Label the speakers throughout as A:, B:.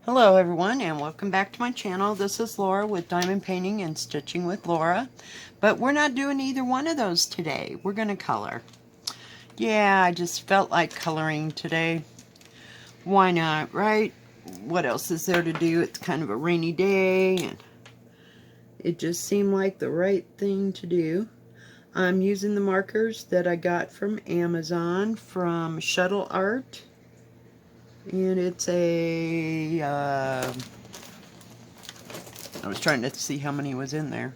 A: Hello everyone and welcome back to my channel. This is Laura with Diamond Painting and Stitching with Laura. But we're not doing either one of those today. We're going to color. Yeah, I just felt like coloring today. Why not, right? What else is there to do? It's kind of a rainy day and it just seemed like the right thing to do. I'm using the markers that I got from Amazon from Shuttle Art. And it's a I was trying to see how many was in there.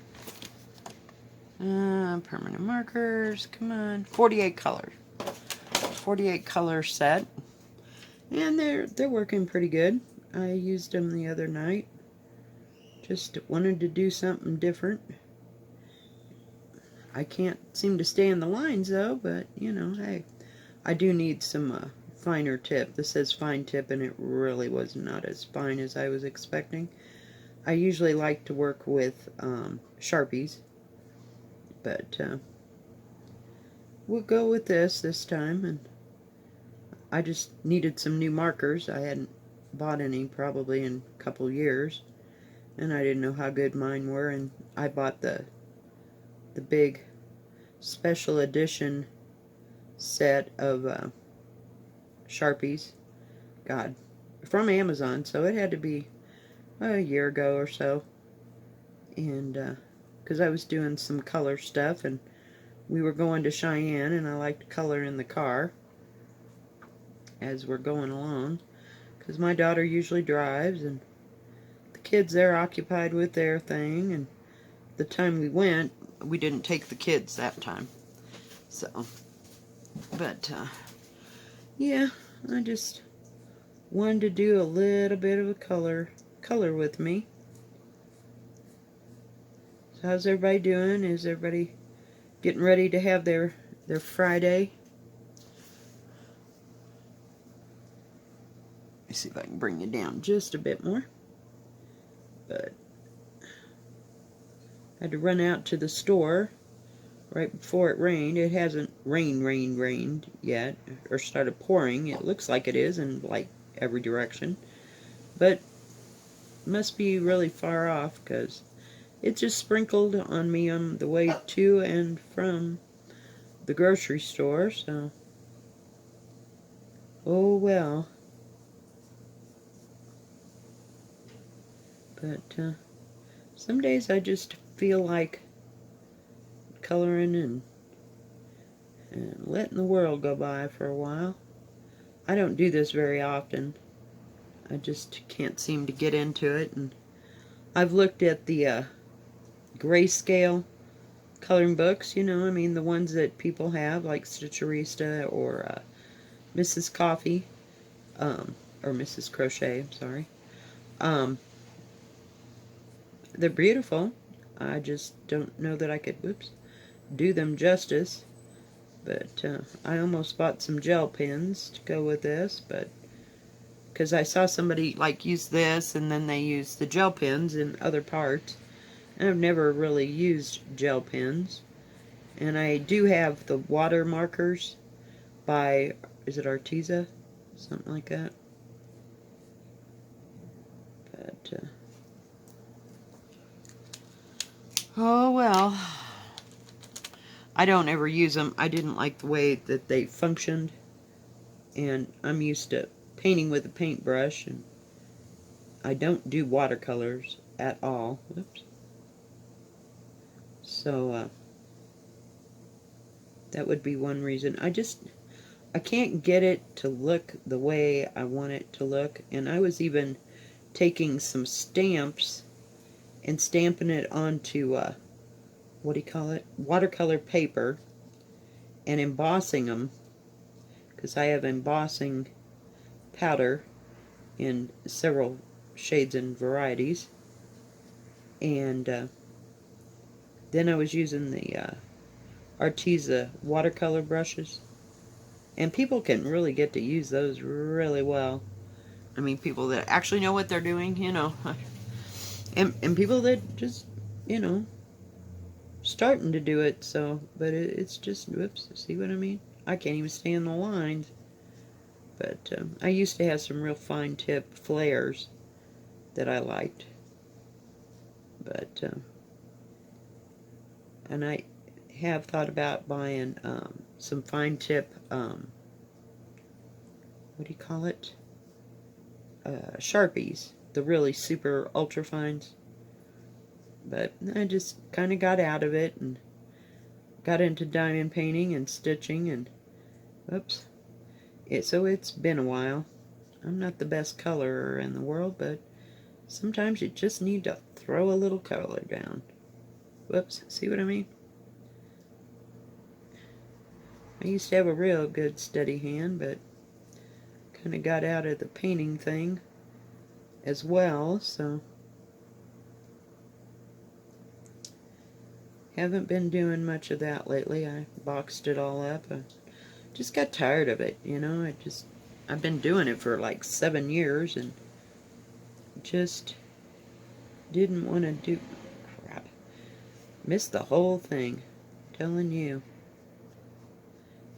A: Permanent markers, come on. 48 colors. 48 color set. And they're working pretty good. I used them the other night. Just wanted to do something different. I can't seem to stay in the lines though, but you know, hey, I do need some finer tip. This says fine tip and it really was not as fine as I was expecting. I usually like to work with Sharpies, but we'll go with this time. And I just needed some new markers. I hadn't bought any probably in a couple years, and I didn't know how good mine were, and I bought the big special edition set of Sharpies. God, from Amazon, so it had to be a year ago or so. And because I was doing some color stuff, and we were going to Cheyenne, and I like to color in the car as we're going along, because my daughter usually drives, and the kids, they're occupied with their thing. And the time we went, we didn't take the kids that time. So, but yeah, I just wanted to do a little bit of a color with me. So how's everybody doing? Is everybody getting ready to have their Friday? Let me see if I can bring you down just a bit more. But I had to run out to the store right before it rained. It hasn't rained yet, or started pouring. It looks like it is in like every direction, but it must be really far off because it just sprinkled on me on the way to and from the grocery store. So, oh well. But some days I just feel like coloring and letting the world go by for a while. I don't do this very often. I just can't seem to get into it. And I've looked at the grayscale coloring books, you know, I mean the ones that people have, like Stitcherista or Mrs. Coffee, or Mrs. Crochet, I'm sorry. They're beautiful. I just don't know that I could, do them justice. But I almost bought some gel pens to go with this, but because I saw somebody like use this and then they use the gel pens in other parts. And I've never really used gel pens. And I do have the water markers by, is it Arteza? Something like that. But oh well. I don't ever use them. I didn't like the way that they functioned. And I'm used to painting with a paintbrush, and I don't do watercolors at all. Whoops. So that would be one reason. I can't get it to look the way I want it to look. And I was even taking some stamps and stamping it onto what do you call it? Watercolor paper, and embossing them, because I have embossing powder in several shades and varieties. And then I was using the Arteza watercolor brushes. And people can really get to use those really well. I mean, people that actually know what they're doing, you know. And people that just, you know, starting to do it. So, but it's just, whoops, see what I mean? I can't even stay in the lines. But I used to have some real fine tip flares that I liked. But, and I have thought about buying some fine tip, what do you call it? Sharpies, the really super ultra fines. But I just kind of got out of it and got into diamond painting and stitching and, oops. So it's been a while. I'm not the best colorer in the world, but sometimes you just need to throw a little color down. Whoops, see what I mean? I used to have a real good steady hand, but kind of got out of the painting thing as well, so haven't been doing much of that lately. I boxed it all up. I just got tired of it, you know. I've been doing it for like 7 years and just didn't want to do, crap, missed the whole thing, I'm telling you.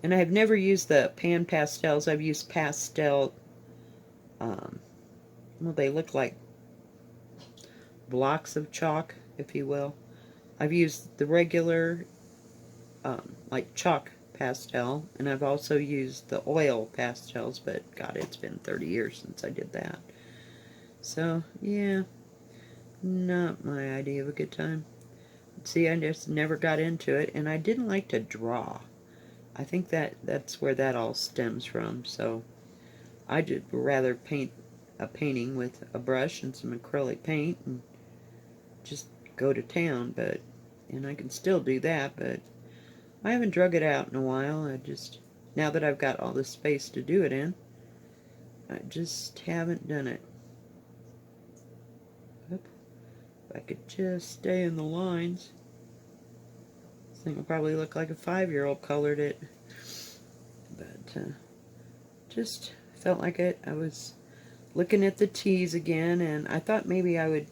A: And I've never used the pan pastels. I've used pastel, well, they look like blocks of chalk, if you will. I've used the regular, like chalk pastel, and I've also used the oil pastels, but God, it's been 30 years since I did that. So, yeah, not my idea of a good time. See, I just never got into it, and I didn't like to draw. I think that's where that all stems from, so I'd rather paint a painting with a brush and some acrylic paint and just go to town, and I can still do that, but I haven't drug it out in a while. Now that I've got all this space to do it in, I just haven't done it. Oop. If I could just stay in the lines. This thing will probably look like a 5-year-old colored it. But, just felt like it. I was looking at the teas again, and I thought maybe I would,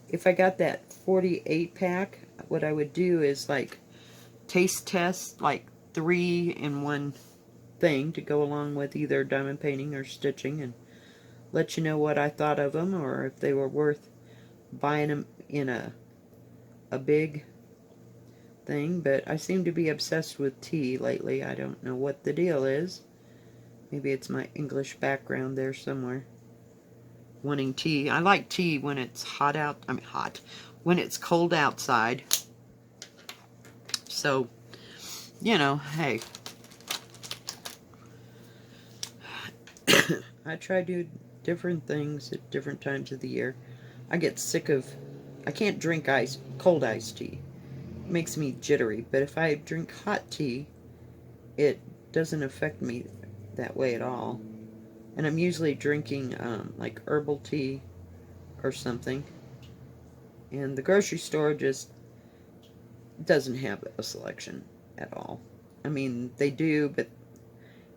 A: if I got that 48 pack, what I would do is like taste test like 3 in one thing to go along with either diamond painting or stitching, and let you know what I thought of them or if they were worth buying them in a big thing. But I seem to be obsessed with tea lately. I don't know what the deal is. Maybe it's my English background there somewhere. Wanting tea. I like tea when it's hot out. I mean hot. When it's cold outside. So, you know, hey. I try to do different things at different times of the year. I get sick of, I can't drink cold iced tea. It makes me jittery. But if I drink hot tea, it doesn't affect me that way at all. And I'm usually drinking like herbal tea or something. And the grocery store just doesn't have a selection at all. I mean, they do, but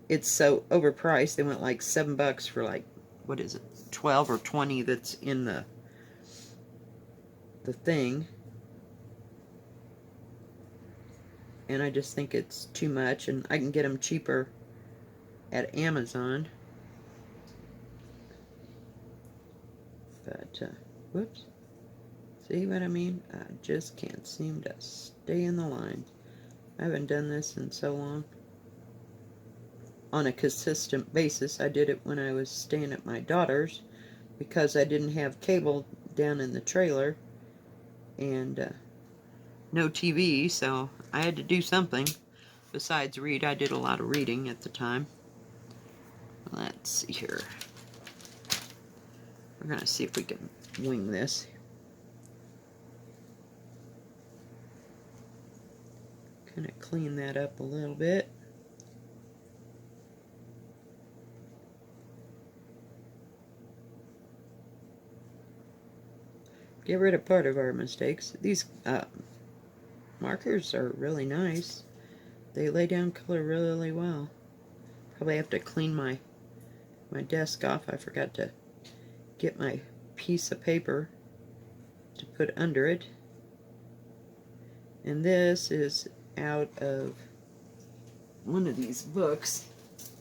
A: it's so overpriced. They went like $7 for like, what is it, 12 or 20 that's in the thing. And I just think it's too much, and I can get them cheaper at Amazon. But, whoops. See what I mean? I just can't seem to stay in the line. I haven't done this in so long. On a consistent basis. I did it when I was staying at my daughter's because I didn't have cable down in the trailer and no TV, so I had to do something besides read. I did a lot of reading at the time. Let's see here. We're going to see if we can wing this. Kind of clean that up a little bit. Get rid of part of our mistakes. These markers are really nice. They lay down color really well. Probably have to clean my desk off. I forgot to get my piece of paper to put under it. And this is out of one of these books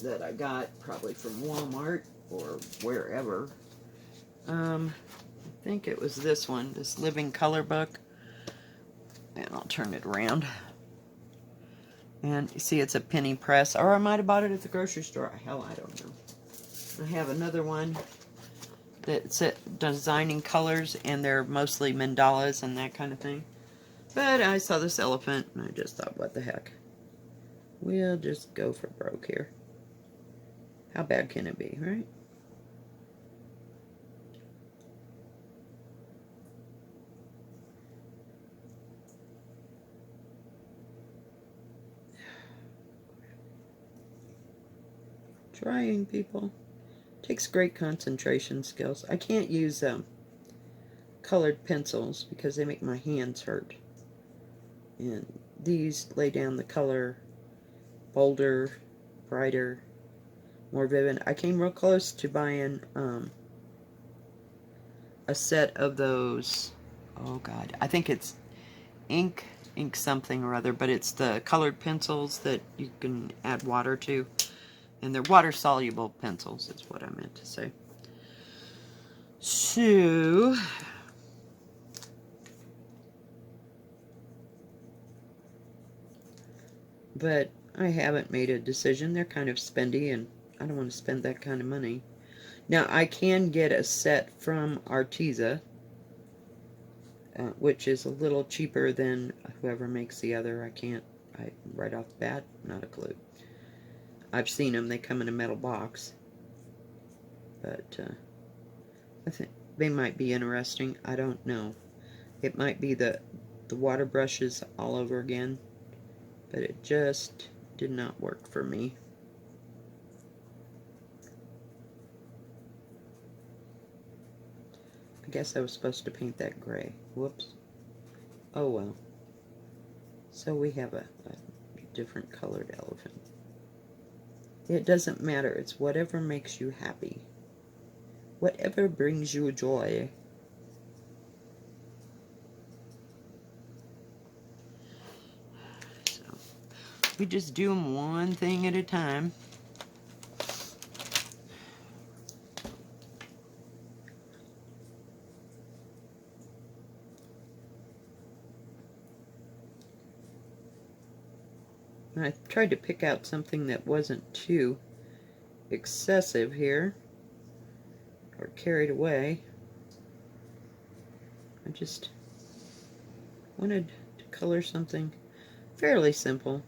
A: that I got probably from Walmart or wherever. think it was this one, this Living Color book. And I'll turn it around. And you see it's a penny press. Or I might have bought it at the grocery store. Hell, I don't know. I have another one that's designing colors, and they're mostly mandalas and that kind of thing. But I saw this elephant, and I just thought, what the heck? We'll just go for broke here. How bad can it be, right? Trying, people. Takes great concentration skills. I can't use colored pencils because they make my hands hurt. And these lay down the color bolder, brighter, more vivid. I came real close to buying a set of those. Oh God, I think it's ink something or other, but it's the colored pencils that you can add water to. And they're water-soluble pencils, is what I meant to say. So, but I haven't made a decision. They're kind of spendy, and I don't want to spend that kind of money. Now, I can get a set from Arteza, which is a little cheaper than whoever makes the other. Right off the bat, not a clue. I've seen them. They come in a metal box. But I think they might be interesting. I don't know. It might be the water brushes all over again. But it just did not work for me. I guess I was supposed to paint that gray. Whoops. Oh well. So we have a different colored elephant. It doesn't matter. It's whatever makes you happy. Whatever brings you joy. So, we just do them one thing at a time. I tried to pick out something that wasn't too excessive here or carried away. I just wanted to color something fairly simple.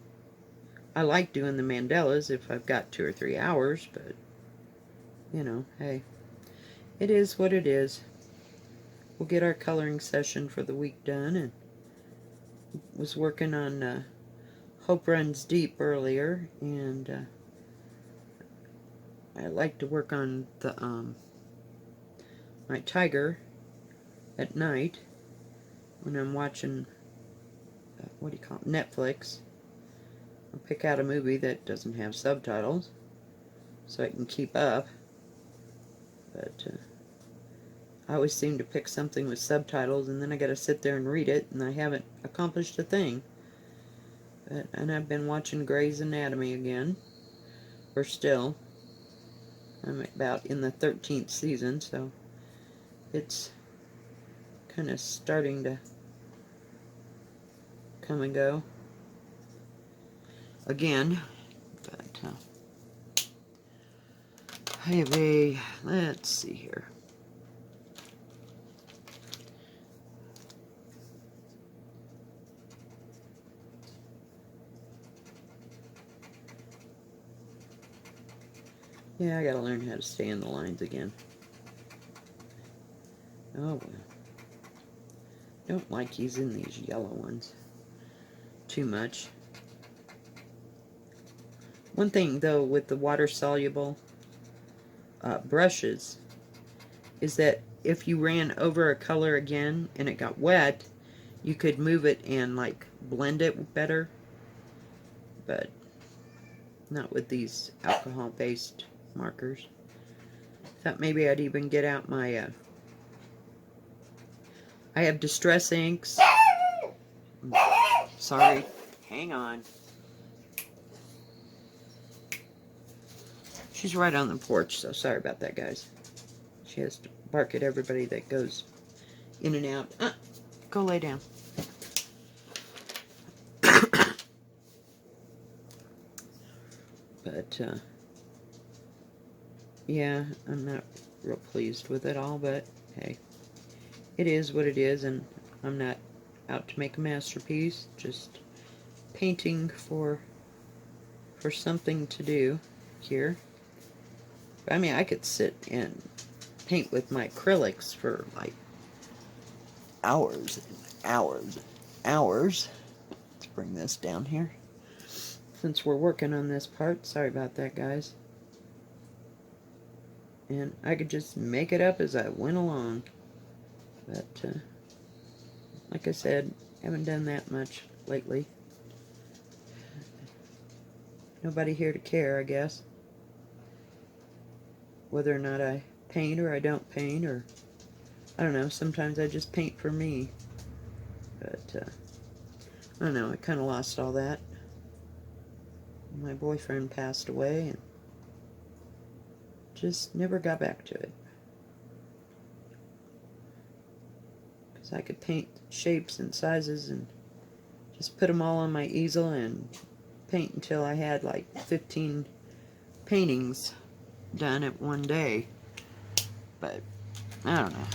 A: I like doing the mandalas if I've got 2 or 3 hours, but you know, hey, it is what it is. We'll get our coloring session for the week done, and was working on Hope Runs Deep earlier, and I like to work on the my tiger at night when I'm watching what do you call it, Netflix. I'll pick out a movie that doesn't have subtitles so I can keep up, but I always seem to pick something with subtitles and then I gotta sit there and read it, and I haven't accomplished a thing. And I've been watching Grey's Anatomy again. Or still. I'm about in the 13th season, so it's kind of starting to come and go again. But I have a, let's see here. Yeah, I gotta learn how to stay in the lines again. Oh well. Don't like using these yellow ones too much. One thing though with the water soluble brushes is that if you ran over a color again and it got wet, you could move it and like blend it better, but not with these alcohol based markers. Thought maybe I'd even get out my I have distress inks. Sorry, hang on. She's right on the porch, so sorry about that, guys. She has to bark at everybody that goes in and out. Go lay down. But, yeah, I'm not real pleased with it all, but hey, it is what it is, and I'm not out to make a masterpiece, just painting for something to do here. I mean, I could sit and paint with my acrylics for like hours and hours and hours. Let's bring this down here. Since we're working on this part, sorry about that, guys. And I could just make it up as I went along. But, like I said, haven't done that much lately. Nobody here to care, I guess. Whether or not I paint or I don't paint, or I don't know, sometimes I just paint for me. But, I don't know, I kind of lost all that. My boyfriend passed away and just never got back to it. Because I could paint shapes and sizes and just put them all on my easel and paint until I had like 15 paintings done at one day. But, I don't know.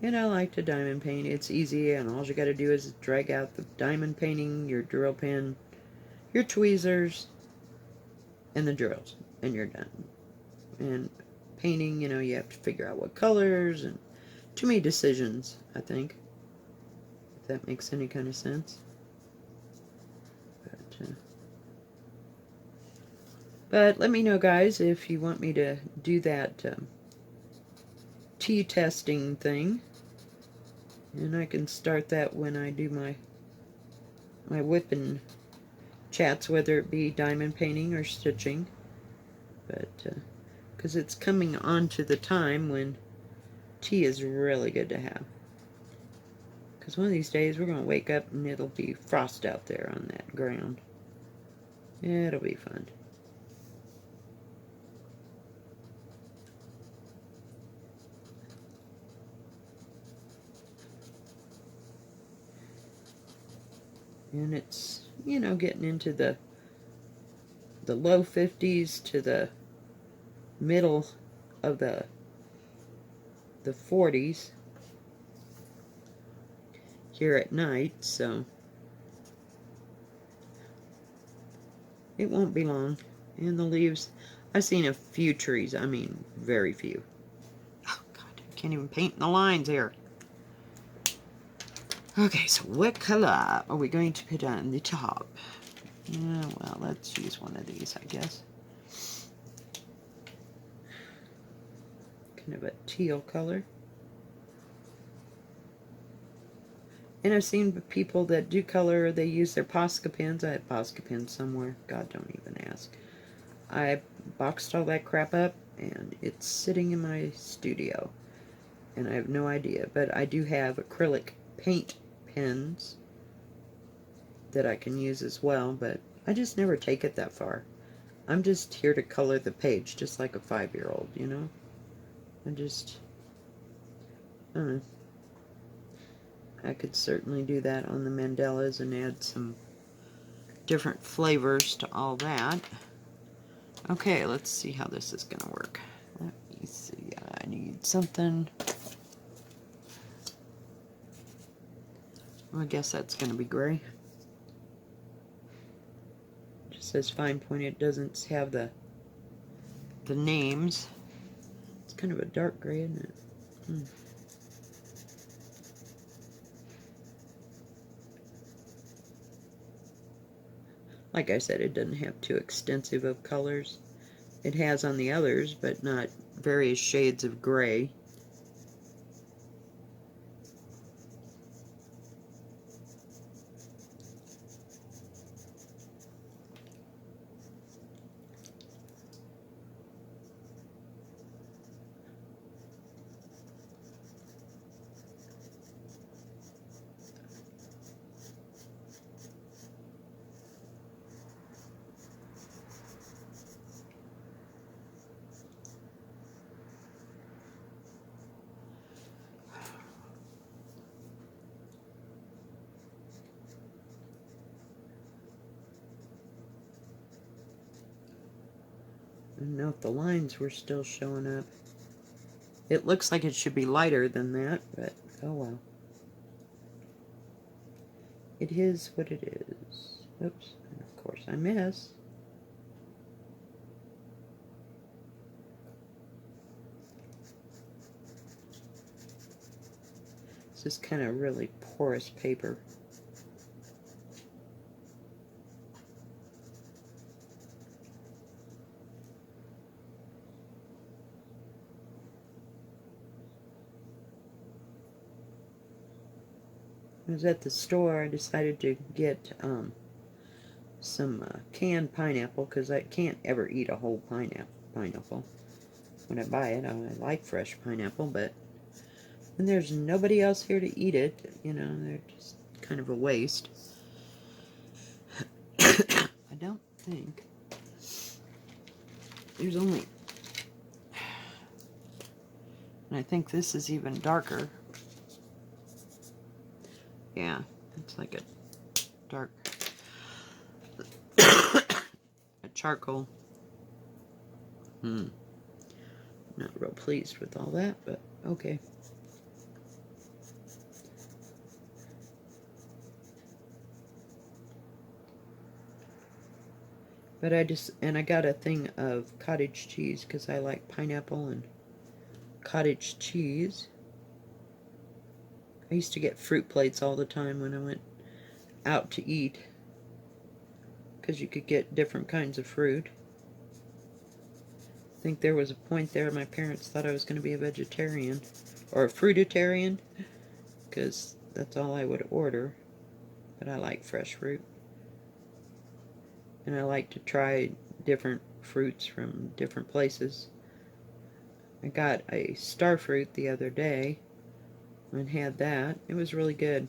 A: And I like to diamond paint. It's easy, and all you got to do is drag out the diamond painting, your drill pen, your tweezers, and the drills, and you're done. And painting, you know, you have to figure out what colors, and too many decisions, I think, if that makes any kind of sense. But let me know, guys, if you want me to do that tea testing thing. And I can start that when I do my whipping chats, whether it be diamond painting or stitching. But, because it's coming on to the time when tea is really good to have. Because one of these days we're going to wake up and it'll be frost out there on that ground. Yeah, it'll be fun. And it's, you know, getting into the low 50s to the middle of the 40s here at night, so it won't be long. And the leaves, I've seen a few trees, I mean very few. Oh God, I can't even paint the lines here. Okay, so what color are we going to put on the top? Yeah, well, let's use one of these, I guess. Kind of a teal color. And I've seen people that do color, they use their Posca pens. I have Posca pens somewhere. God, don't even ask. I boxed all that crap up, and it's sitting in my studio. And I have no idea. But I do have acrylic paint pens that I can use as well, but I just never take it that far. I'm just here to color the page, just like a 5-year-old, you know? I don't know. I could certainly do that on the mandalas and add some different flavors to all that. Okay, let's see how this is going to work. Let me see. I need something. Well, I guess that's going to be gray. It just says fine point. It doesn't have the names. It's kind of a dark gray, isn't it? Like I said, it doesn't have too extensive of colors. It has on the others, but not various shades of gray. didn't know if the lines were still showing up. It looks like it should be lighter than that, but oh well. It is what it is. Oops, and of course I miss. This is kind of really porous paper. I was at the store. I decided to get some canned pineapple because I can't ever eat a whole pineapple. When I buy it, I like fresh pineapple, but when there's nobody else here to eat it, you know, they're just kind of a waste. I don't think there's only, and I think this is even darker. Yeah, it's like a dark, a charcoal. Not real pleased with all that, but okay. But I got a thing of cottage cheese because I like pineapple and cottage cheese. I used to get fruit plates all the time when I went out to eat because you could get different kinds of fruit. I think there was a point there my parents thought I was going to be a vegetarian or a fruitarian because that's all I would order. But I like fresh fruit. And I like to try different fruits from different places. I got a star fruit the other day and had that. It was really good.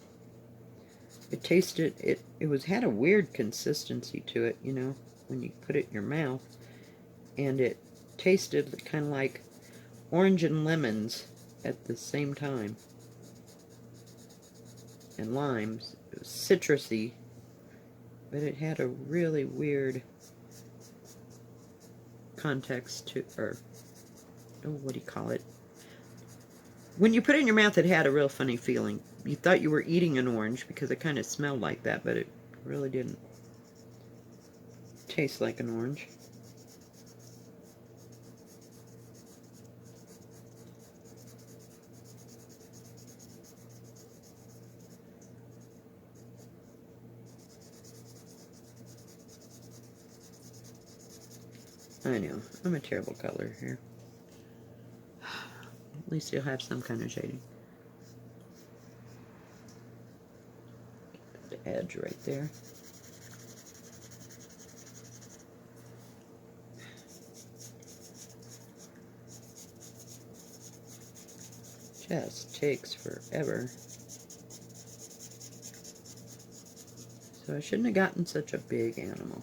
A: It tasted, had a weird consistency to it, you know, when you put it in your mouth. And it tasted kind of like orange and lemons at the same time. And limes. It was citrusy, but it had a really weird context to, or, oh, what do you call it? When you put it in your mouth, it had a real funny feeling. You thought you were eating an orange because it kind of smelled like that, but it really didn't taste like an orange. I know, I'm a terrible color here. At least you'll have some kind of shading. The edge right there. Just takes forever. So I shouldn't have gotten such a big animal.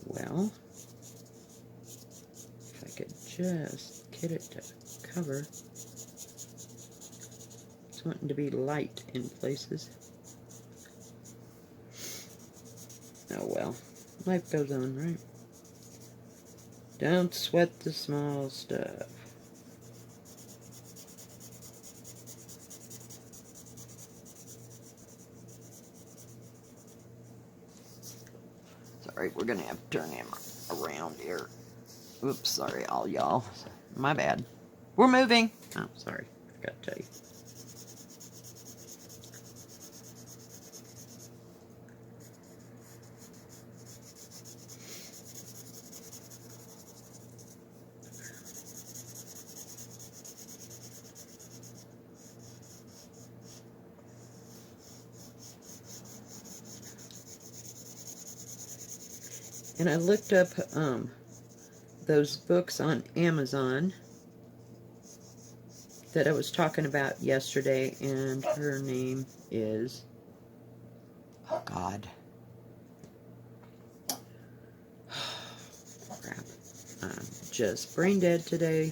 A: Well, if I could just get it to cover. It's wanting to be light in places. Oh well, life goes on, right? Don't sweat the small stuff. Sorry, we're gonna have to turn him around here. Oops, sorry, all y'all. My bad. We're moving. Oh, sorry, forgot to tell you. And I looked up those books on Amazon that I was talking about yesterday, and her name is, oh God, crap, I'm just brain dead today.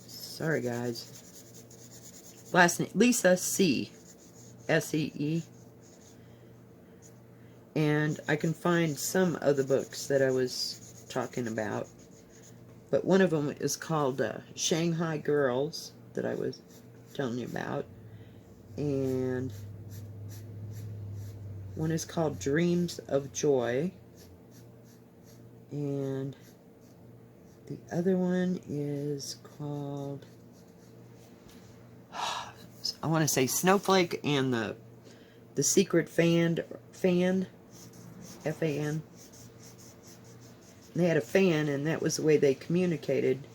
A: Sorry guys. last name, Lisa C. S-E-E. And I can find some of the books that I was talking about. But one of them is called Shanghai Girls, that I was telling you about. And one is called Dreams of Joy. And the other one is called, I want to say Snowflake and the Secret Fan, F-A-N. They had a fan, and that was the way they communicated.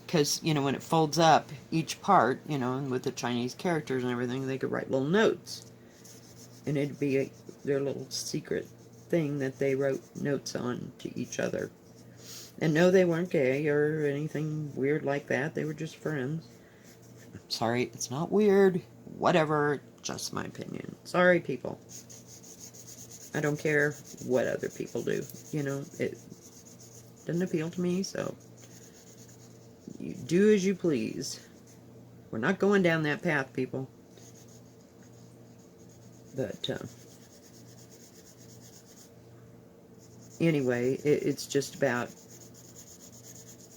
A: Because, you know, when it folds up, each part, you know, and with the Chinese characters and everything, they could write little notes. And it'd be their little secret thing that they wrote notes on to each other. And no, they weren't gay or anything weird like that. They were just friends. Sorry, it's not weird. Whatever, just my opinion. Sorry, people. I don't care what other people do. You know, it doesn't appeal to me, so you do as you please. We're not going down that path, people. But, anyway, it's just about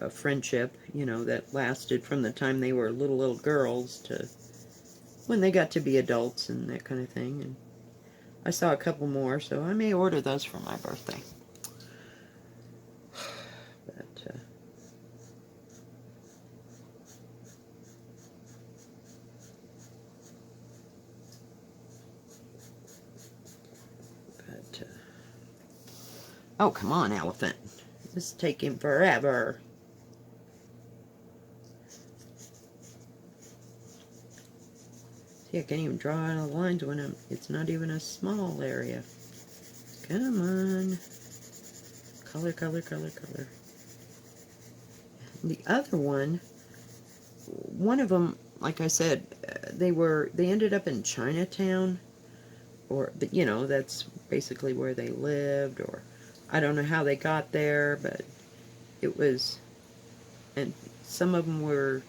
A: a friendship, you know, that lasted from the time they were little girls to when they got to be adults and that kind of thing. And I saw a couple more, so I may order those for my birthday. But, oh, come on, elephant. This is taking forever. See, I can't even draw out the lines when it's not even a small area. Come on. Color, color, color, color. The other one of them, like I said, they ended up in Chinatown, or, you know, that's basically where they lived, or I don't know how they got there, but it was, and some of them were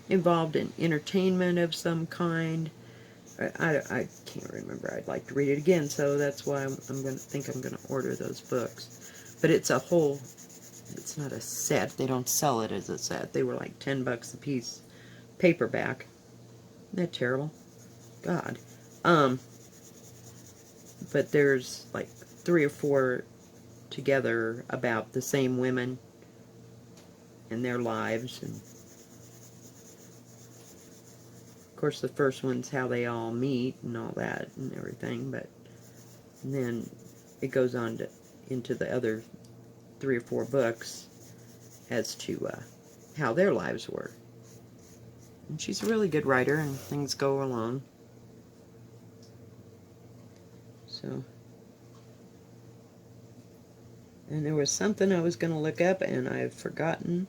A: involved in entertainment of some kind. I can't remember. I'd like to read it again, so that's why I'm going to order those books. But it's a whole, it's not a set. They don't sell it as a set. They were like $10 a piece, paperback. Isn't that terrible? God. But there's like 3 or 4 together about the same women and their lives, and of course the first one's how they all meet and all that and everything, but then it goes on into the other 3 or 4 books as to how their lives were. And she's a really good writer, and things go along. So, and there was something I was going to look up, and I've forgotten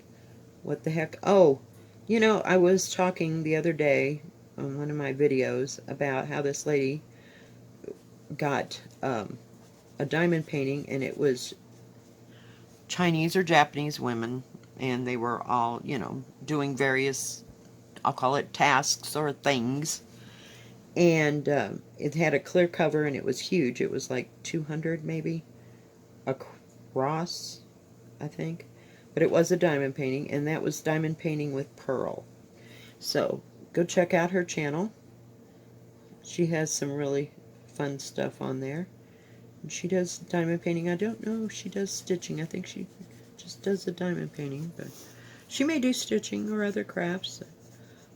A: what the heck. Oh, you know, I was talking the other day on one of my videos about how this lady got a diamond painting, and it was Chinese or Japanese women, and they were all, you know, doing various, I'll call it tasks or things. And it had a clear cover, and it was huge. It was like 200 maybe across, I think. But it was a diamond painting, and that was diamond painting with pearl. So go check out her channel. She has some really fun stuff on there. And she does diamond painting. I don't know if she does stitching. I think she just does the diamond painting, but she may do stitching or other crafts.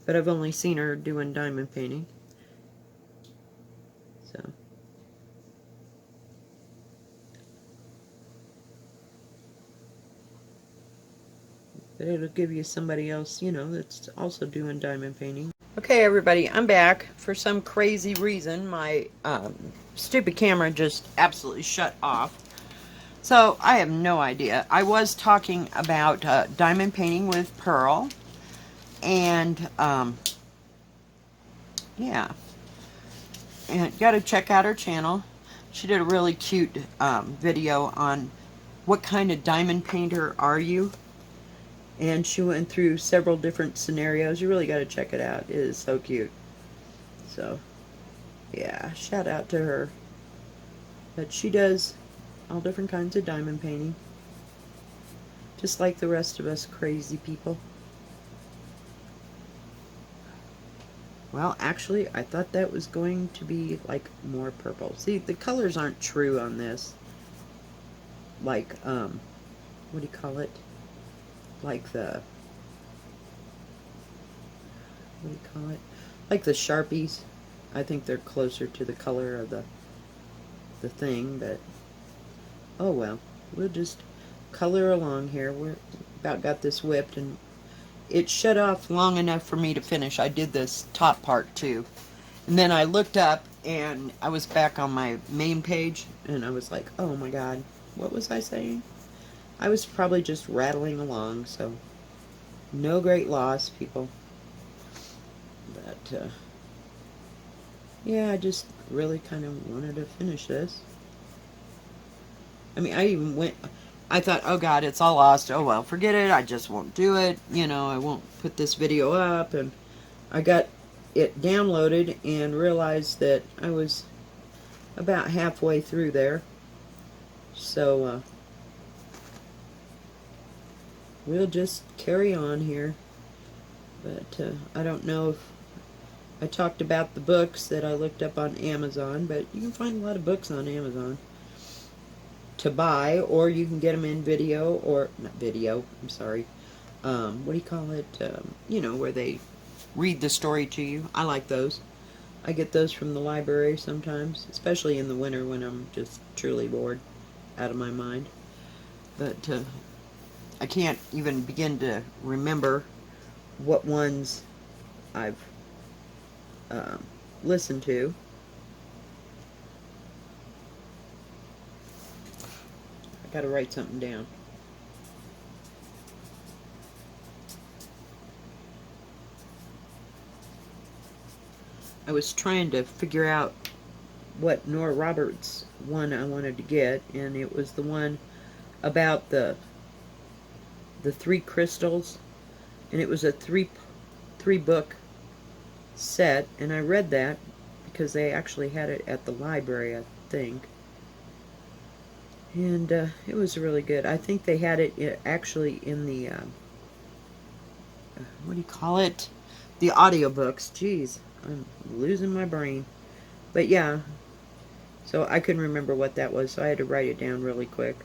A: But I've only seen her doing diamond painting. So, but it'll give you somebody else, you know, that's also doing diamond painting. Okay, everybody, I'm back. For some crazy reason, my stupid camera just absolutely shut off. So, I have no idea. I was talking about diamond painting with pearl. And, yeah. And you got to check out her channel. She did a really cute video on what kind of diamond painter are you. And she went through several different scenarios. You really got to check it out. It is so cute. So, yeah, shout out to her. But she does all different kinds of diamond painting. Just like the rest of us crazy people. Well, actually, I thought that was going to be like more purple. See, the colors aren't true on this. Like, what do you call it? Like the, what do you call it? Like the Sharpies. I think they're closer to the color of the thing, but oh well. We'll just color along here. We're about got this whipped, and it shut off long enough for me to finish. I did this top part too. And then I looked up and I was back on my main page and I was like, oh my god, what was I saying? I was probably just rattling along, so no great loss, people. But, yeah, I just really kind of wanted to finish this. I mean, I thought, oh god, it's all lost. Oh well, forget it. I just won't do it. You know, I won't put this video up. And I got it downloaded and realized that I was about halfway through there. So, we'll just carry on here. But I don't know if I talked about the books that I looked up on Amazon, but you can find a lot of books on Amazon to buy, or you can get them in video, or not video, I'm sorry, what do you call it, you know, where they read the story to you. I like those. I get those from the library sometimes, especially in the winter when I'm just truly bored out of my mind. But I can't even begin to remember what ones I've listened to. I gotta write something down. I was trying to figure out what Nora Roberts one I wanted to get, and it was the one about the three crystals, and it was a three book set, and I read that because they actually had it at the library, I think. And it was really good. I think they had it actually in the what do you call it? The audiobooks. Jeez, I'm losing my brain. But yeah, so I couldn't remember what that was, so I had to write it down really quick.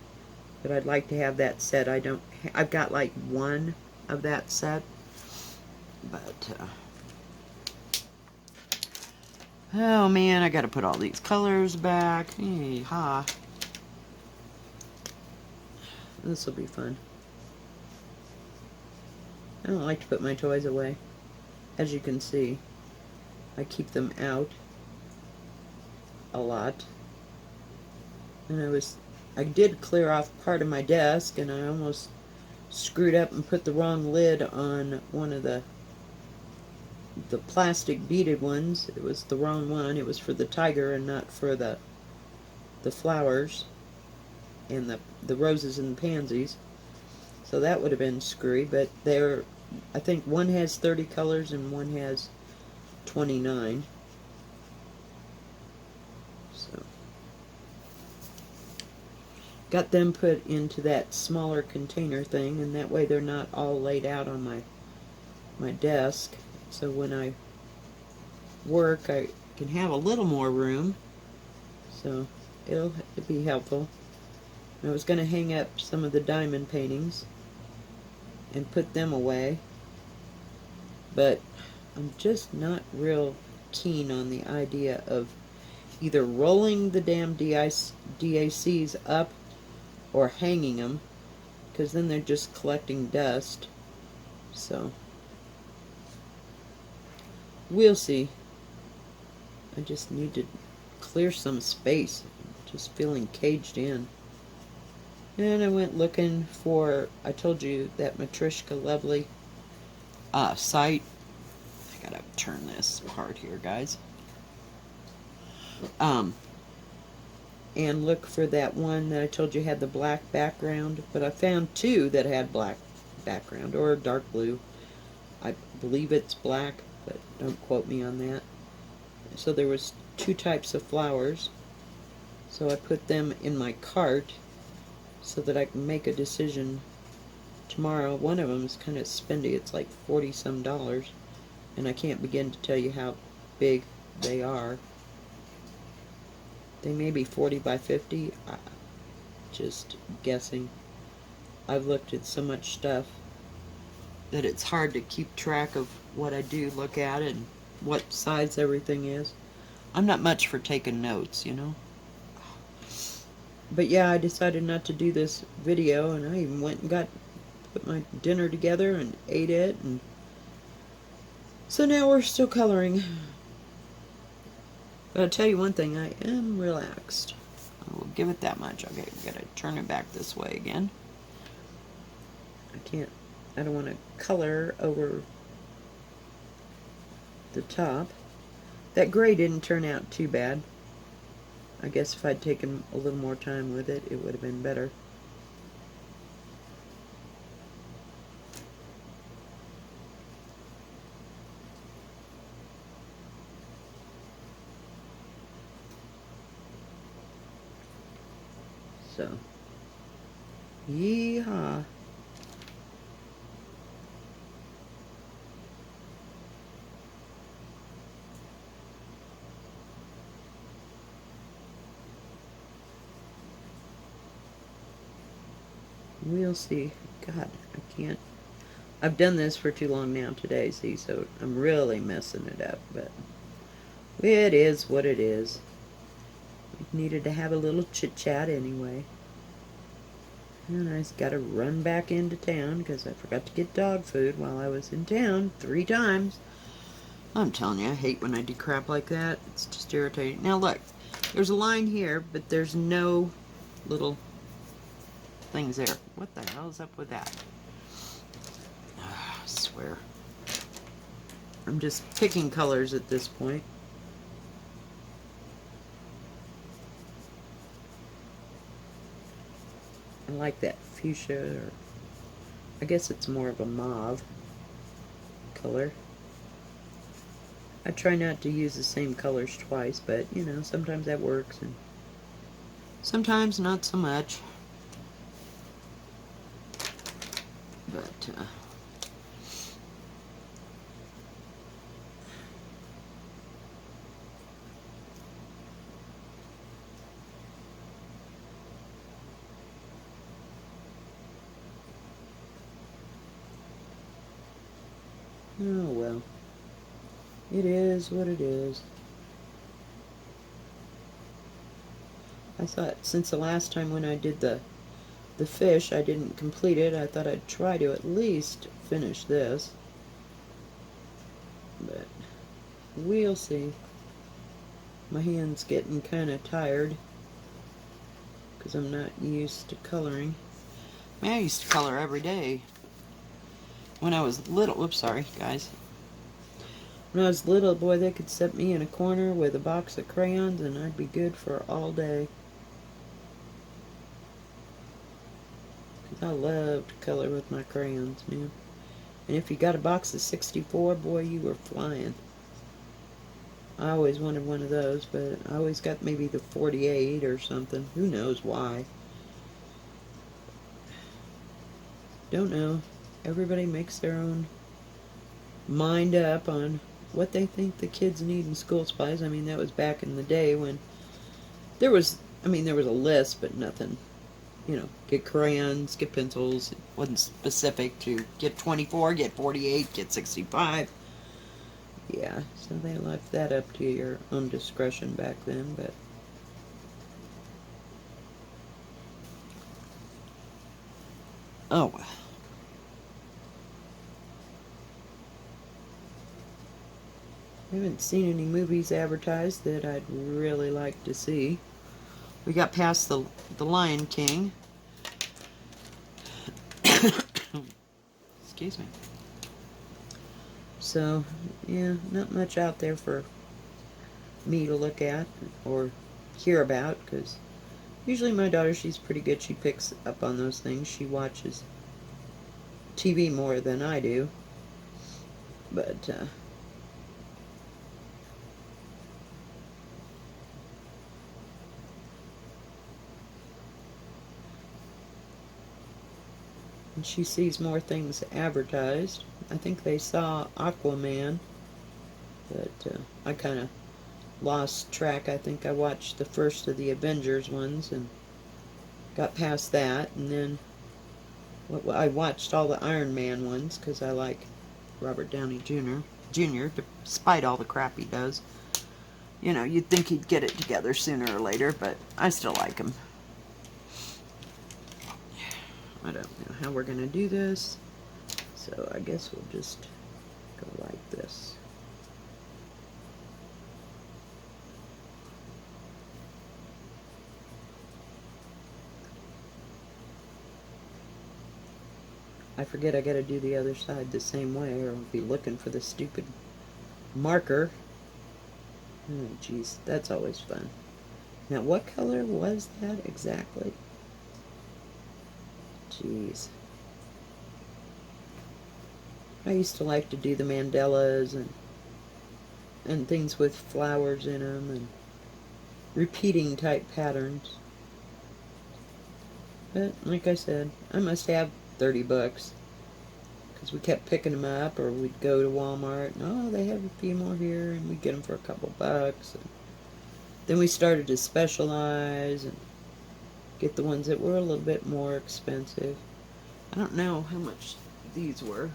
A: But I'd like to have that set. I've got like one of that set. But, oh man, I gotta put all these colors back. Hey, ha. This will be fun. I don't like to put my toys away. As you can see, I keep them out a lot. And I did clear off part of my desk, and I almost screwed up and put the wrong lid on one of the plastic beaded ones. It was the wrong one. It was for the tiger and not for the flowers and the roses and the pansies. So that would have been screwy, but I think one has 30 colors and one has 29. So got them put into that smaller container thing, and that way they're not all laid out on my desk. So when I work, I can have a little more room. So it'll be helpful. I was going to hang up some of the diamond paintings and put them away, but I'm just not real keen on the idea of either rolling the damn DACs up or hanging them, because then they're just collecting dust. So we'll see. I just need to clear some space. I'm just feeling caged in. And I went looking for, I told you, that Matryoshka Lovely site. I gotta turn this part here, guys. And look for that one that I told you had the black background. But I found two that had black background, or dark blue. I believe it's black, but don't quote me on that. So there was two types of flowers. So I put them in my cart so that I can make a decision tomorrow. One of them is kind of spendy. It's like 40 some dollars, and I can't begin to tell you how big they are. They may be 40 by 50. Just guessing. I've looked at so much stuff that it's hard to keep track of what I do look at and what size everything is. I'm not much for taking notes, you know. But yeah, I decided not to do this video, and I even went and put my dinner together and ate it, and so now we're still coloring. But I'll tell you one thing, I am relaxed. I will give it that much. Okay, we gotta turn it back this way again. I don't want to color over the top. That gray didn't turn out too bad. I guess if I'd taken a little more time with it, it would have been better. So, yeehaw. We'll see. God, I can't. I've done this for too long now today, see, so I'm really messing it up, but it is what it is. We needed to have a little chit-chat anyway. And I just got to run back into town because I forgot to get dog food while I was in town 3 times. I'm telling you, I hate when I do crap like that. It's just irritating. Now look, there's a line here, but there's no little things there. What the hell is up with that? I swear. I'm just picking colors at this point. I like that fuchsia, or I guess it's more of a mauve color. I try not to use the same colors twice, but you know, sometimes that works and sometimes not so much. But oh well. It is what it is. I thought since the last time when I did the fish, I didn't complete it. I thought I'd try to at least finish this. But we'll see. My hand's getting kind of tired because I'm not used to coloring. I mean, I used to color every day. When I was little, whoops, sorry, guys. When I was little, boy, they could set me in a corner with a box of crayons and I'd be good for all day. I loved to color with my crayons, man. And if you got a box of 64, boy, you were flying. I always wanted one of those, but I always got maybe the 48 or something. Who knows why? Don't know. Everybody makes their own mind up on what they think the kids need in school supplies. I mean, that was back in the day when there was, there was a list, but nothing, you know, get crayons, get pencils. It wasn't specific to get 24, get 48, get 65. Yeah, so they left that up to your own discretion back then, but oh well. I haven't seen any movies advertised that I'd really like to see. We got past the Lion King. Excuse me. So, yeah, not much out there for me to look at or hear about, because usually my daughter, she's pretty good. She picks up on those things. She watches TV more than I do. But, and she sees more things advertised. I think they saw Aquaman, but I kind of lost track. I think I watched the first of the Avengers ones and got past that, and then I watched all the Iron Man ones because I like Robert Downey Jr. Despite all the crap he does. You know, you'd think he'd get it together sooner or later, but I still like him. I don't know how we're going to do this, so I guess we'll just go like this. I forget I gotta do the other side the same way, or I'll be looking for the stupid marker. Oh, jeez, that's always fun. Now, what color was that exactly? Jeez. I used to like to do the mandalas and things with flowers in them and repeating type patterns. But, like I said, I must have 30 bucks. Because we kept picking them up, or we'd go to Walmart, and oh, they have a few more here, and we'd get them for a couple bucks. And then we started to specialize and get the ones that were a little bit more expensive. I don't know how much these were,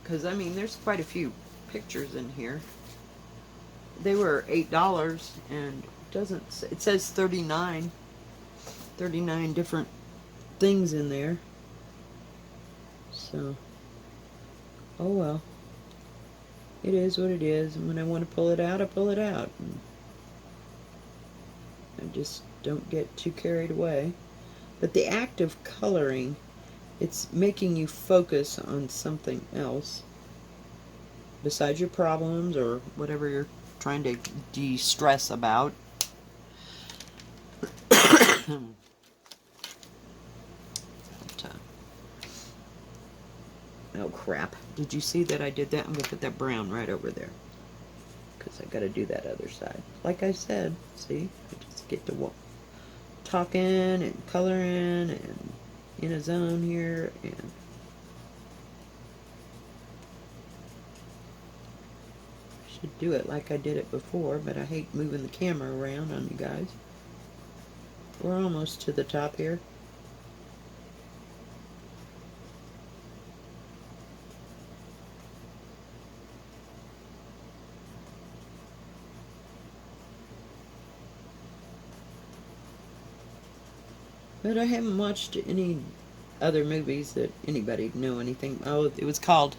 A: because, I mean, there's quite a few pictures in here. They were $8, and it says 39 different things in there. So, oh well. It is what it is, and when I want to pull it out, I pull it out. And I just don't get too carried away. But the act of coloring, it's making you focus on something else besides your problems or whatever you're trying to de-stress about. Oh crap. Did you see that I did that? I'm going to put that brown right over there, because I got to do that other side. Like I said, see? I just get to talking and coloring and in a zone here, and I should do it like I did it before, but I hate moving the camera around on you guys. We're almost to the top here. But I haven't watched any other movies that anybody know anything. Oh, it was called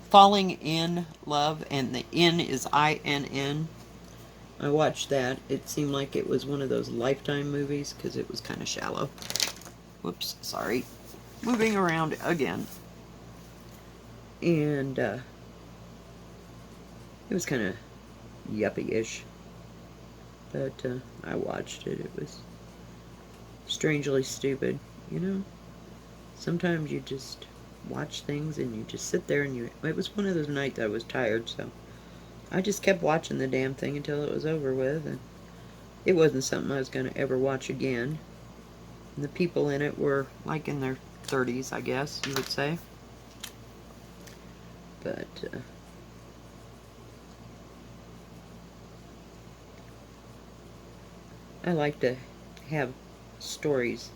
A: Falling in Love, and the N is INN. I watched that. It seemed like it was one of those Lifetime movies because it was kind of shallow. Whoops, sorry. Moving around again. And it was kind of yuppie-ish. But I watched it. It was strangely stupid, you know? Sometimes you just watch things and you just sit there and it was one of those nights I was tired, so I just kept watching the damn thing until it was over with, and it wasn't something I was going to ever watch again. And the people in it were like in their 30s, I guess you would say. But I like to have stories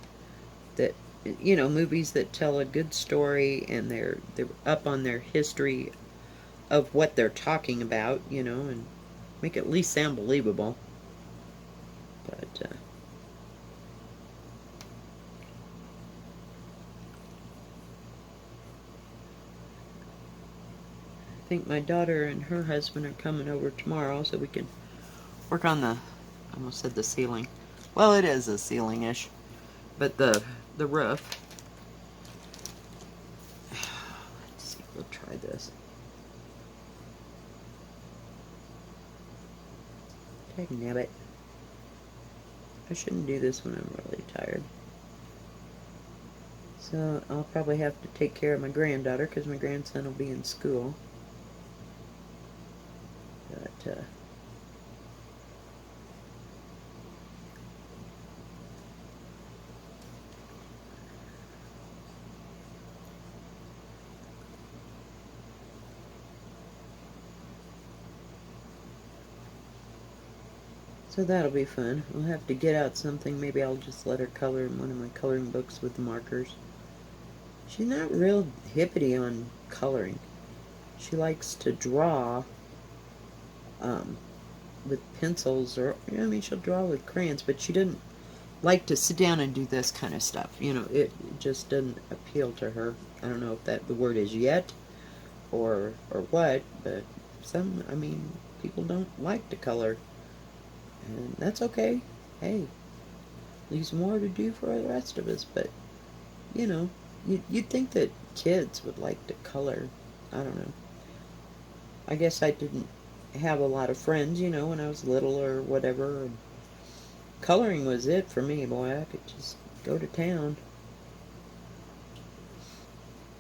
A: that, you know, movies that tell a good story and they're up on their history of what they're talking about, you know, and make it at least sound believable. But I think my daughter and her husband are coming over tomorrow so we can work on I almost said the ceiling. Well, it is a ceiling-ish, but the roof. Let's see, we'll try this. Dagnabbit. I shouldn't do this when I'm really tired. So I'll probably have to take care of my granddaughter because my grandson will be in school. But, so that'll be fun. We'll have to get out something. Maybe I'll just let her color in one of my coloring books with the markers. She's not real hippity on coloring. She likes to draw um, with pencils, or I mean, she'll draw with crayons, but she doesn't like to sit down and do this kind of stuff. You know, it just doesn't appeal to her. I don't know if that the word is yet, or what, but I mean, people don't like to color, and that's okay. Hey, leaves more to do for the rest of us. But you know, you'd think that kids would like to color. I don't know. I guess I didn't have a lot of friends, you know, when I was little or whatever. And coloring was it for me, boy. I could just go to town.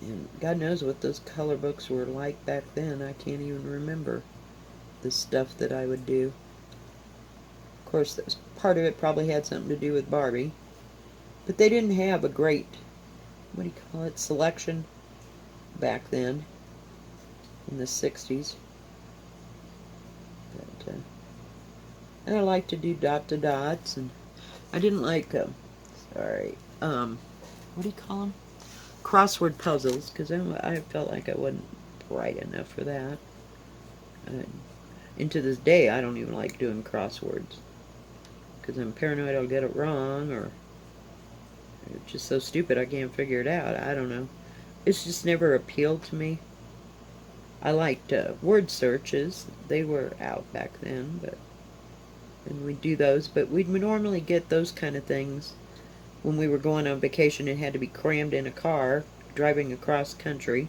A: And God knows what those color books were like back then. I can't even remember the stuff that I would do. Of course, part of it probably had something to do with Barbie. But they didn't have a great, what do you call it, selection back then in the 60s. But, and I like to do dot to dots, and I didn't like, what do you call them? Crossword puzzles, because I felt like I wasn't bright enough for that. And to this day, I don't even like doing crosswords, because I'm paranoid I'll get it wrong, or it's just so stupid I can't figure it out. I don't know. It's just never appealed to me. I liked word searches. They were out back then, and we'd do those, but we'd normally get those kind of things when we were going on vacation. It had to be crammed in a car, driving across country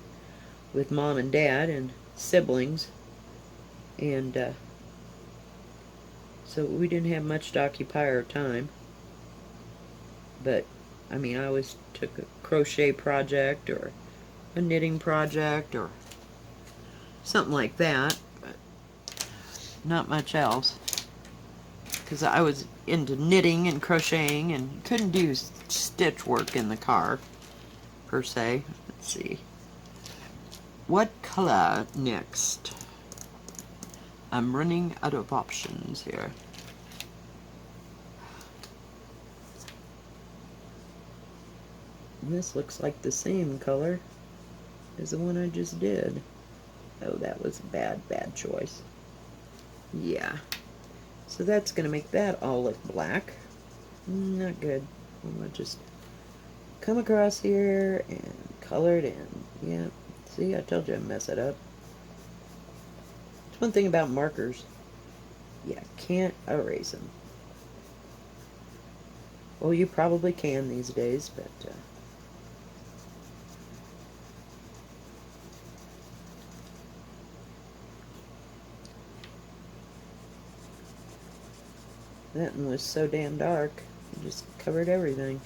A: with mom and dad and siblings, and so we didn't have much to occupy our time. But I mean, I always took a crochet project or a knitting project or something like that, but not much else, because I was into knitting and crocheting and couldn't do stitch work in the car per se. Let's see, what color next? I'm running out of options here. This looks like the same color as the one I just did. Oh, that was a bad choice. Yeah. So that's going to make that all look black. Not good. I'm going to just come across here and color it in. Yeah. See, I told you I'd mess it up. It's one thing about markers. Yeah, can't erase them. Well, you probably can these days, but that one was so damn dark. It just covered everything.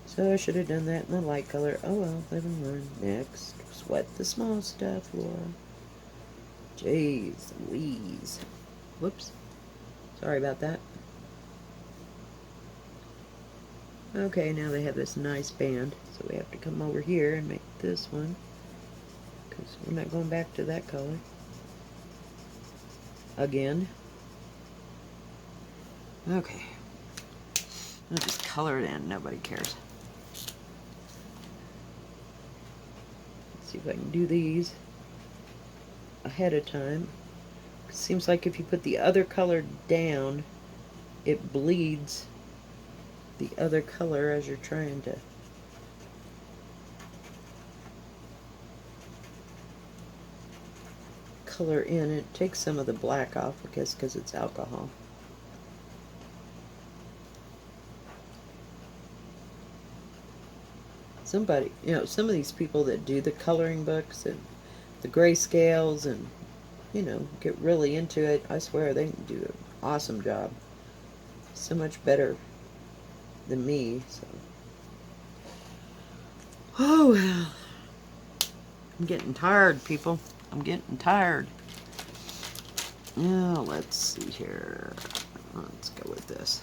A: So I should have done that in the light color. Oh well, live and learn. Next, sweat the small stuff, Laura. Jeez Louise. Whoops. Sorry about that. Okay, now they have this nice band, so we have to come over here and make this one, because we're not going back to that color again. Okay. I'll just color it in. Nobody cares. Let's see if I can do these ahead of time. It seems like if you put the other color down, it bleeds the other color as you're trying to color in. It takes some of the black off, I guess, because it's alcohol. Somebody, you know, some of these people that do the coloring books and the grayscales and, you know, get really into it, I swear they do an awesome job. So much better than me, so. Oh, well. I'm getting tired, people. I'm getting tired. Now, let's see here. Let's go with this.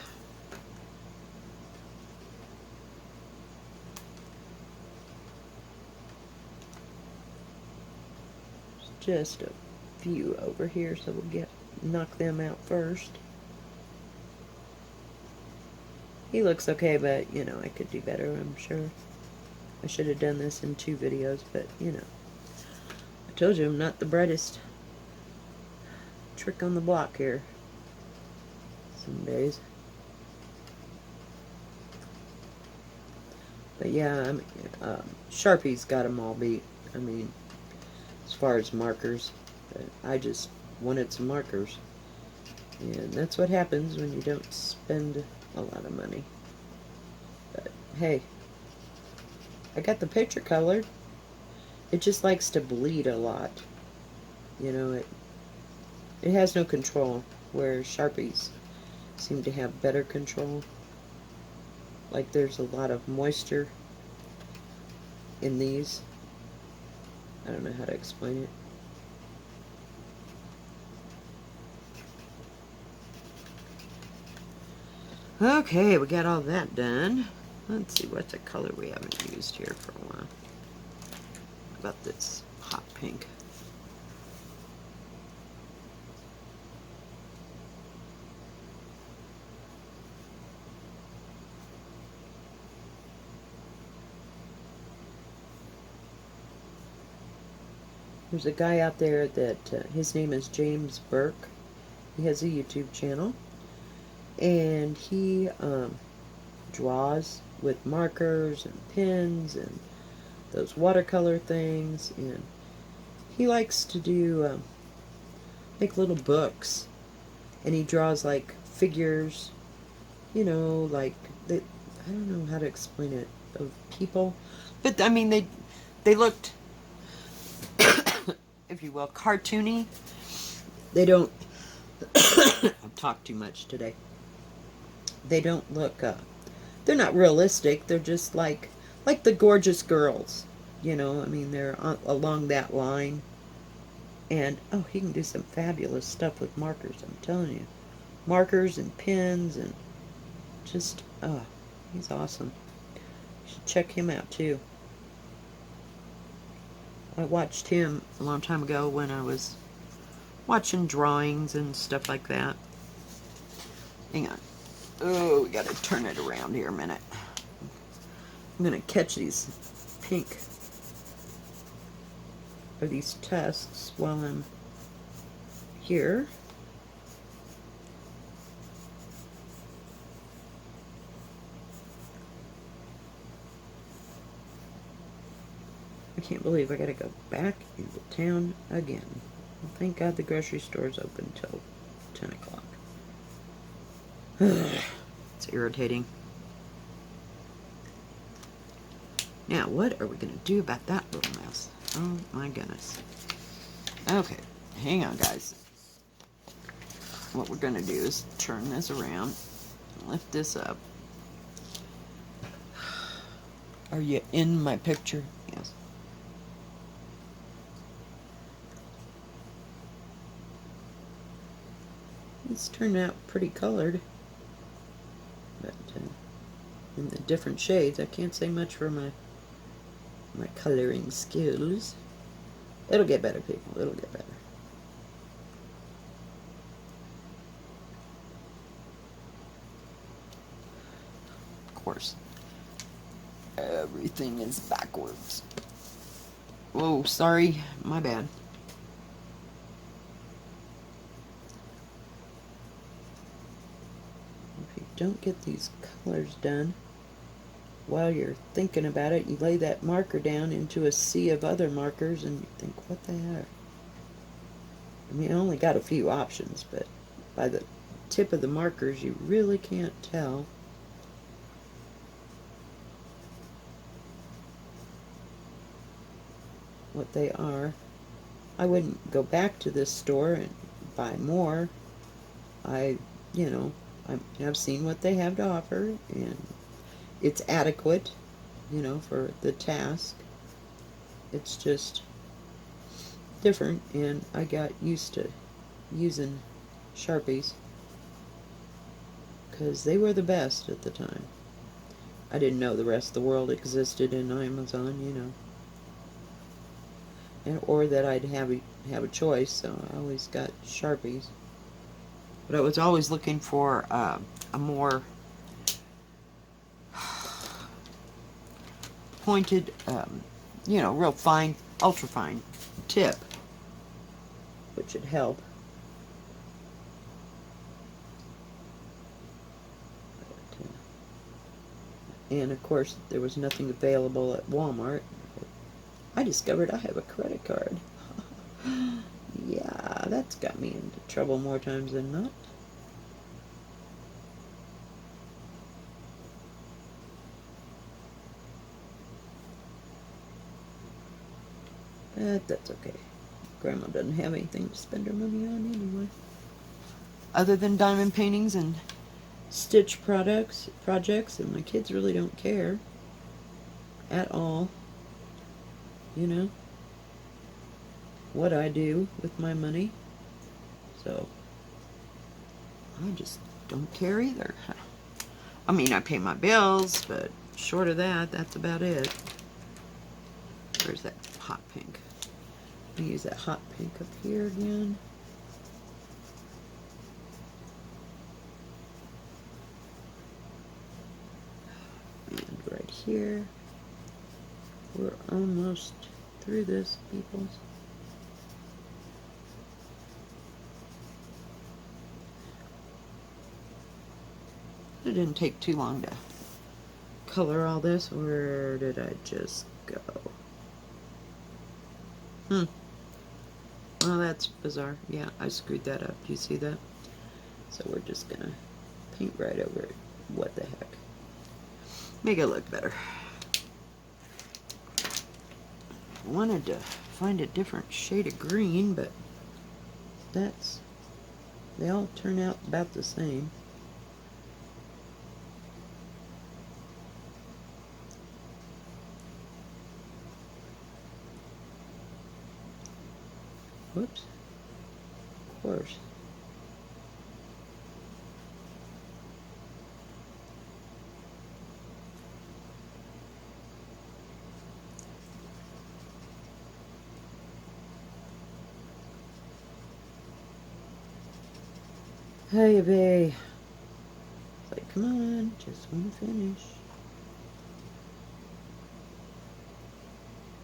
A: Just a few over here, so we'll knock them out first. He looks okay, but, you know, I could do better, I'm sure. I should have done this in 2 videos, but, you know. I told you I'm not the brightest trick on the block here some days. But yeah, I mean, Sharpie's got them all beat. I mean, as far as markers, but I just wanted some markers. And that's what happens when you don't spend a lot of money. But hey, I got the picture colored. It just likes to bleed a lot. You know, it has no control, where Sharpies seem to have better control. Like there's a lot of moisture in these. I don't know how to explain it. Okay, we got all that done. Let's see what's a color we haven't used here for a while. How about this hot pink? There's a guy out there that, his name is James Burke. He has a YouTube channel. And he draws with markers and pens and those watercolor things. And he likes to do, make little books. And he draws like figures, you know, like, I don't know how to explain it, of people. But, I mean, they looked, if you will, cartoony. They don't, I've talked too much today. They don't look, they're not realistic. They're just like the gorgeous girls. You know, I mean, they're along that line. And, oh, he can do some fabulous stuff with markers, I'm telling you. Markers and pens and just, oh, he's awesome. You should check him out, too. I watched him a long time ago when I was watching drawings and stuff like that. Hang on. Oh, we gotta turn it around here a minute. I'm gonna catch these pink, or these tusks while I'm here. I can't believe I gotta go back into town again. Well, thank God the grocery store's open till 10 o'clock. It's irritating. Now, what are we going to do about that little mess? Oh my goodness. Okay, hang on, guys. What we're going to do is turn this around, lift this up. Are you in my picture? Yes. It's turned out pretty colored. But in the different shades, I can't say much for my coloring skills. It'll get better, people. It'll get better. Of course, everything is backwards. Whoa, sorry, my bad. If you don't get these colors done while you're thinking about it, you lay that marker down into a sea of other markers and you think, what the heck? I mean, I only got a few options, but by the tip of the markers, you really can't tell. What they are. I wouldn't go back to this store and buy more. You know, I've seen what they have to offer, and it's adequate. you know, for the task. It's just different, and I got used to using Sharpies because they were the best at the time. I didn't know the rest of the world existed in Amazon, you know, and or that I'd have a choice, so I always got Sharpies. But I was always looking for a more pointed, you know, real fine, ultra fine tip, which would help. And of course, there was nothing available at Walmart. I discovered I have a credit card. Yeah, that's got me into trouble more times than not. But that's okay. Grandma doesn't have anything to spend her money on anyway. Other than diamond paintings and stitch projects, and my kids really don't care at all, you know, what I do with my money. So I just don't care either. I mean, I pay my bills, but short of that, that's about it. Where's that hot pink? I'm gonna use that hot pink up here again. And right here. We're almost through this, peoples. It didn't take too long to color all this. Where did I just go? Well, that's bizarre. Yeah, I screwed that up. Do you see that? So we're just gonna paint right over it. What the heck? Make it look better. I wanted to find a different shade of green, but they all turn out about the same. Whoops. Of course. Hey, babe. It's like, come on, just want to finish.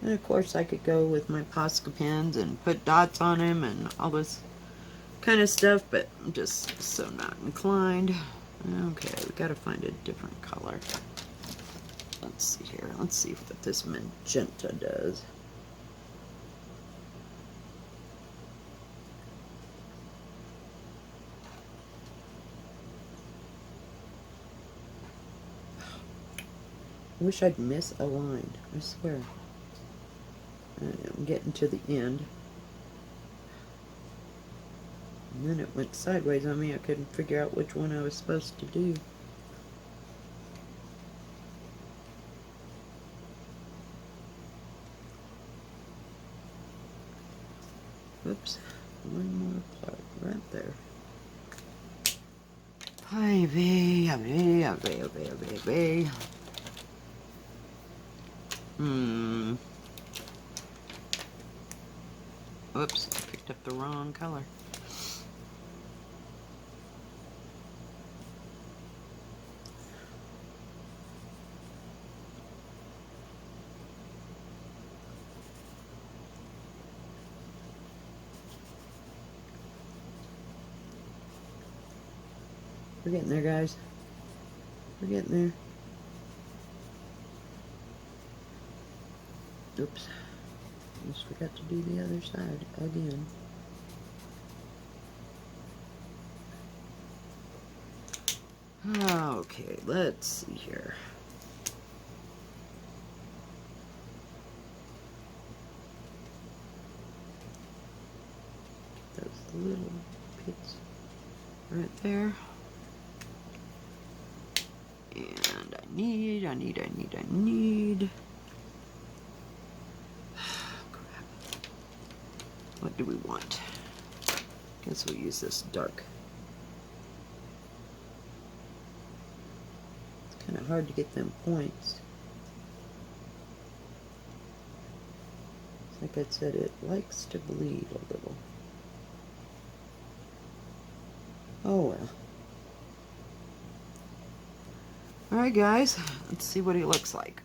A: And of course, I could go with my Posca pens and put dots on them and all this kind of stuff, but I'm just so not inclined. Okay, we gotta find a different color. Let's see here. Let's see what this magenta does. I wish I'd misaligned. I swear. I'm getting to the end. And then it went sideways on me. I couldn't figure out which one I was supposed to do. Oops. One more part right there. Baby. Oops, I picked up the wrong color. We're getting there, guys. We're getting there. Oops. Almost forgot to do the other side again. Okay, let's see here. Those little pits right there. And I need. Crap. What do we want? Guess we'll use this dark. It's kind of hard to get them points. Like I said, it likes to bleed a little. Oh well. Alright guys, let's see what he looks like.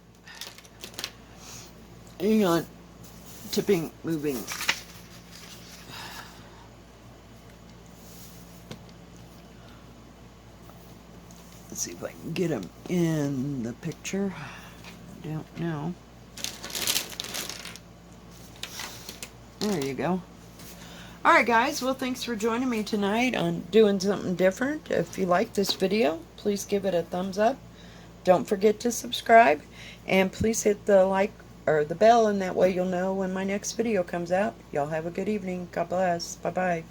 A: Hang on. Tipping, moving. Let's see if I can get him in the picture. I don't know. There you go. Alright guys, well thanks for joining me tonight on doing something different. If you like this video, please give it a thumbs up. Don't forget to subscribe, and please hit the like or the bell, and that way you'll know when my next video comes out. Y'all have a good evening. God bless. Bye-bye.